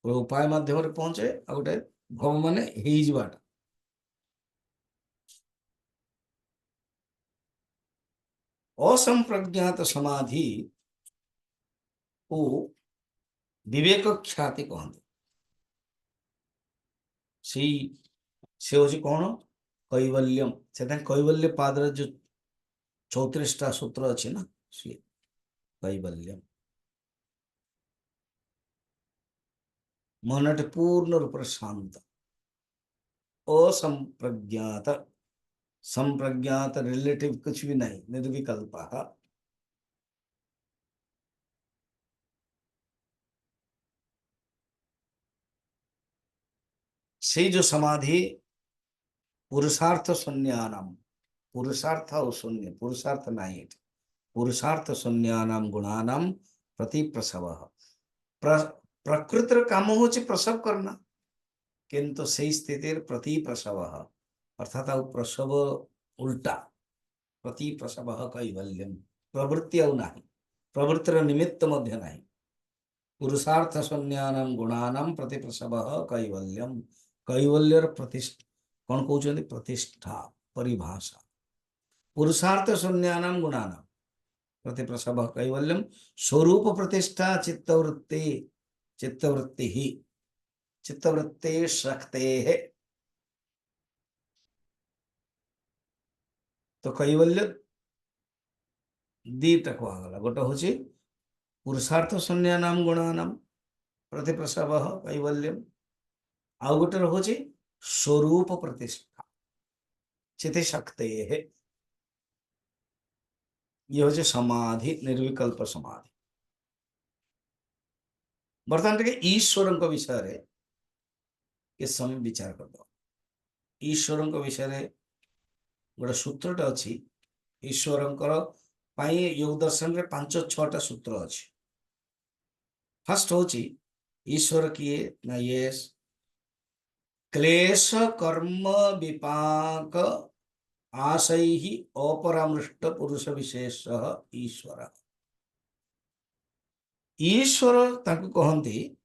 उपाय माध्यम पहुंचे आ गोटे भव माने हेइजबाटा असंप्रज्ञात समाधि को विवेक ख्याति कहते से हूँ कौन कैवल्यम से कैवल्य पादर जो 34टा सूत्र अच्छी ना सी कैवल्यम मन पूर्ण रूप शांत असंप्रज्ञात संप्रज्ञात रिलेटिव कुछ भी नहीं निर्विकल्प से जो समाधि पुरुषार्थ शून्यानाम पुरुषार्थ और शून्य पुरुषार्थ नहीं पुरुषार्थ शून्यानाम गुणानाम प्रति प्रसव प्रकृतिर काम हूँ प्रसव करना किंतु से स्थिति प्रति प्रसव अर्थात प्रसव उल्टा प्रति प्रसव कैवल्यम प्रवृत्ति आउ ना प्रवृत्तिर निमित्त मध्य नहीं पुरुषार्थ शून्यानाम गुणानाम प्रति प्रसव कैवल्यम कैवल्यर प्रतिष्ठा कौन कहते प्रतिष्ठा परिभाषा पुरुषार्थ शून्यानाम गुणानाम प्रतिप्रसव कैवल्यम स्वरूप प्रतिष्ठा चित्तवृत्ति ही चित्तवृत्ते शक्ते है। तो कैवल्य दीटा कहगला गोटे हूँ पुरुषार्थ शून्यानाम गुणानाम प्रतिप्रसव कैवल्यम आउ गोटे रोचे स्वरूप प्रतिष्ठा चिति शक्ते है। ये हूँ समाधि निर्विकल्प समाधि। बर्तमान टे ईश्वर विषय रे के समय विचार कर दो। ईश्वर विषय गोटे सूत्रटे अच्छी ईश्वर योग दर्शन रे 5-6टा सूत्र अच्छी। फर्स्ट हूँ ईश्वर किए ना ये क्लेश कर्म विपाक आशै अपरामृष्ट पुरुष विशेष ईश्वर। ईश्वर ताकू कहती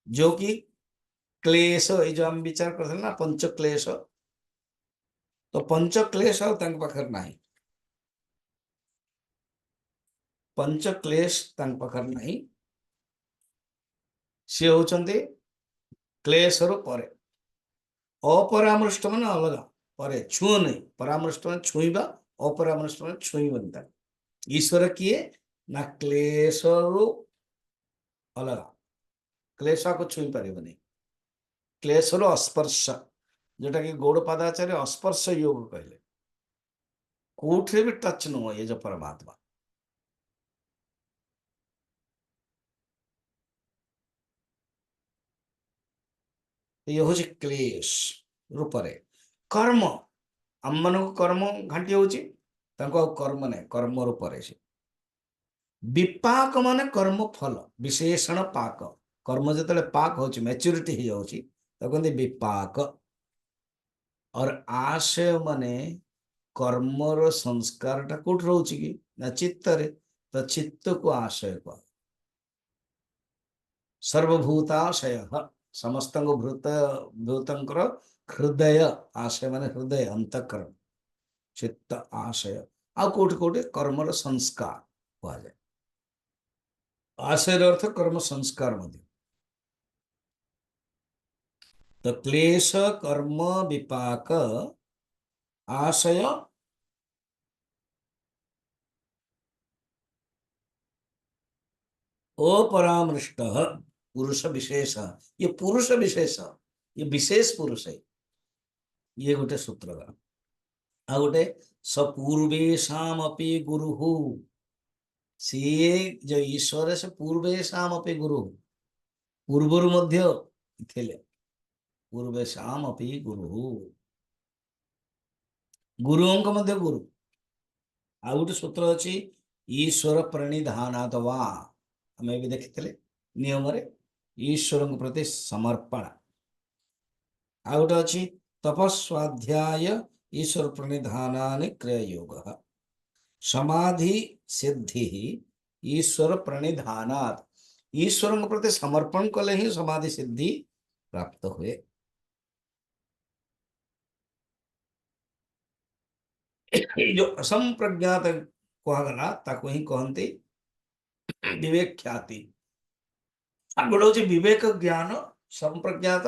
जो कि क्लेश ये जो हम विचार करते ना पंच क्लेश तो पंच क्लेश पाखर नहीं पंच क्लेश पाखर नहीं सी होचंती क्लेश रु परे अपरामृष्ट मान अलग परे छुओ नहीं परामृष्ट मान छुईबा अपरामृष्ट मान छुईबन। ईश्वर किए ना क्लेश रु अलग क्लेश को छुई पारे क्लेश रु अस्पर्श जोटा कि गौड़ पादाचार्य अस्पर्श योग कहले कोठे भी टच नुह ये जो परमात्मा। ये हूँ क्लेश रूपरे कर्म आम मान कर्म घाटी हो कर्म नहीं कर्म रूपरे से विपाक माने कर्म फल विशेषण पाक कर्म जो पाक हो मैच्योरिटी हो जाती विपाक और आशय माने कर्मर संस्कार टा कौट रोचे कि ना चित्त रे तो चित्त को आशय कह सर्वभूताशय समस्त भूत भूतंकर हृदय आशय माने हृदय अंतकरण चित्त आशय आ कोटि कोटि कर्मर संस्कार कह जाए। आशय अर्थ कर्म संस्कार मध्य तो क्लेश कर्म विपाक आशय अपरामृष्ट पुरुष विशेष ये पुरुष विशेष ये विशेष पुरुष है ये गोटे सूत्र आ गोटे सपूर्वेशम अपि गुरु सी जो ईश्वर से पूर्वेशम अपि गुरु पूर्वर मध्य थिले पूर्वेशम अपि गुरु गुरुओं मध्य गुरु आ गोटे सूत्र अच्छी ईश्वर प्रणिधानात वा आम भी देखी नियम ईश्वर प्रति समर्पण आ गोटे अच्छी तपस्वाध्याय ईश्वर प्रणिधान क्रिया योग समाधि सिद्धि ईश्वर प्रणिधानात ईश्वर प्रति समर्पण कले ही समाधि सिद्धि प्राप्त हुए। जो असंप्रज्ञात कहगला ताको ही कहते विवेक ख्याति गोटे विवेक ज्ञान संप्रज्ञात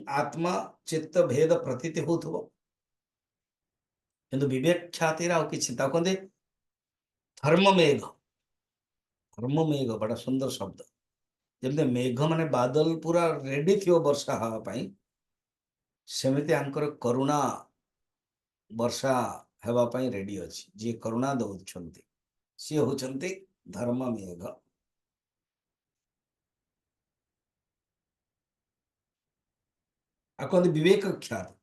आत्मा चित्त भेद प्रतीति होथबो किंतु विवेक ख्याति कि कहते धर्म मेघ बड़ा सुंदर शब्द जमते मेघ माने बादल पूरा रेडी थी वर्षा हाँपाई सेमती आंकर करुणा वर्षा हेवापाई रेडी अच्छी जी करुणा दौरान सी होचंती धर्म मेघ आ कहते विवेक ख्याति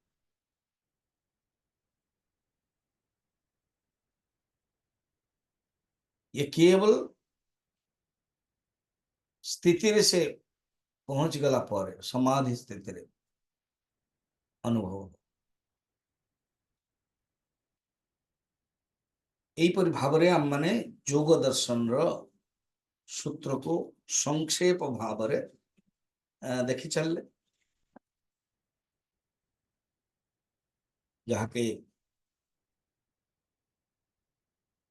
ये केवल स्थिति से पहुंच गला पर समाधि स्थिति रे अनुभव यहीपर भाव आम माने योग दर्शन सूत्र को संक्षेप भाव देखी चलले जहाँ के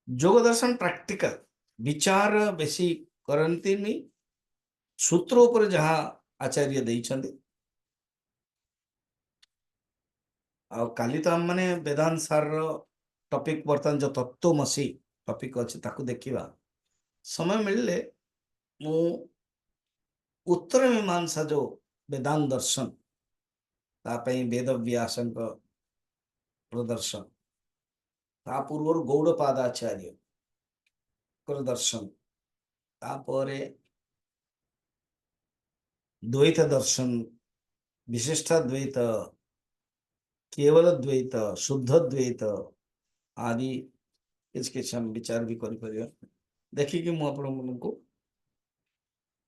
जोग दर्शन प्रैक्टिकल विचार बेसी करती नहीं, सूत्र ऊपर जहाँ आचार्य देइछन्ति। आ काली तो हम माने वेदांत सार टॉपिक बर्तमान जो तत्वमसी टॉपिक अच्छे ताकू देखिबा। समय मिलले मु उत्तर मीमांसा जो वेदांत दर्शन तापई वेद व्यासंक प्रदर्शन ता पूर्व गौड़पादाचार्य दर्शन तापरे द्वैत दर्शन विशिष्ट द्वैत केवल द्वैत शुद्ध द्वैत आदि इसके हम विचार भी करि देखिए मु आपण को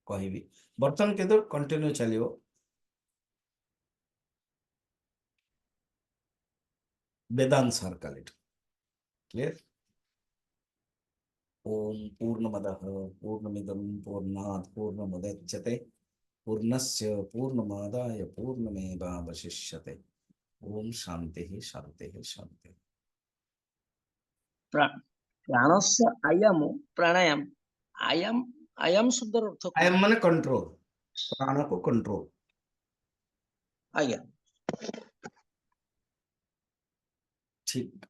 कहबी। बर्तमान के कंटिन्यू चलियो वेदांत सार कालिट क्लियर। ओम पूर्णमदः पूर्णमिदं पूर्णात् पूर्णमुदच्यते पूर्णस्य पूर्णमादाय पूर्णमेवावशिष्यते। ओम शांति शांति शांति। प्राणस्य आयाम प्राणायाम आयाम आयाम शब्द अर्थ आयाम माने कंट्रोल, प्राण को कंट्रोल। आयाम ठीक।